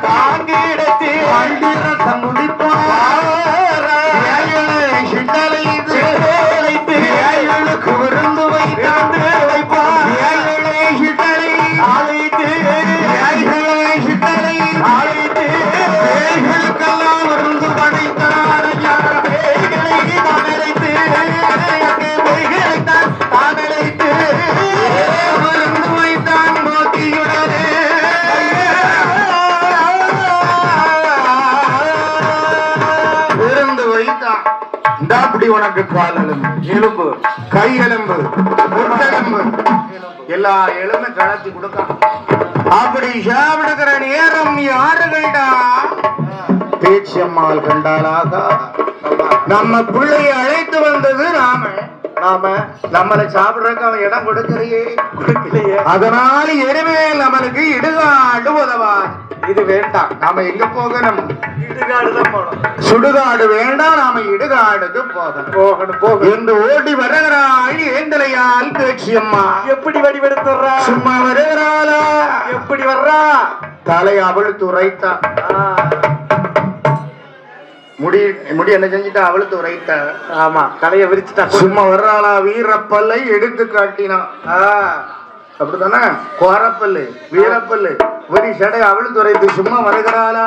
தாங்கிடத்து முடிப்பார் விருந்து வைப்பார் அழைத்து பேய்களுக்கெல்லாம் விருந்து படைத்தார் தானழைத்து விருந்து வைத்தான் மோக்கியுடனே விருந்து வைத்தான். அப்படி உனக்கு கால் எலும்பு எலும்பு கை எலும்பு முட்டெலும்பு எல்லா எலும்பு கலத்தி கொடுக்க. அப்படி சாப்பிடுகிற நேரம் யாருகள்டா பேச்சியம்மாள் கண்டாலாக நம்ம பிள்ளையை அழைத்து வந்தது நாம நம்மளை சாப்பிடுறதுக்கு அவன் இடம் கொடுக்கலையே அதனால எருமேல் நம்மளுக்கு இடுகாடு உதவான். இது வேண்டாம், நாம எங்க போகணும்? இடுகாடுதான் போகணும். சுடுகாடு வேண்டாம், நாம இடுகாடுக்கு போகணும் என்று ஓடி வருகிறாள் ஏந்தலையால் பேச்சியம்மா. எப்படி வடிவெடுத்துறா? சும்மா வருகிறாளா? எப்படி வர்றா? தலை அவள் துரைத்தா. முடி என்ன செஞ்சுட்டா? அவளுக்கு உரைத்தா. ஆமா, தலையை விரிச்சுட்டா. சும்மா வர்றாளா? வீரப்பல்லை எடுத்து காட்டினான். அப்படித்தானே? கோரப்பல்லு வீரப்பல்லு ஒரு சடை அவளுக்கு உரைத்து சும்மா வருகிறாளா?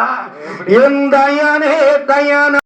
என் தயானே தயான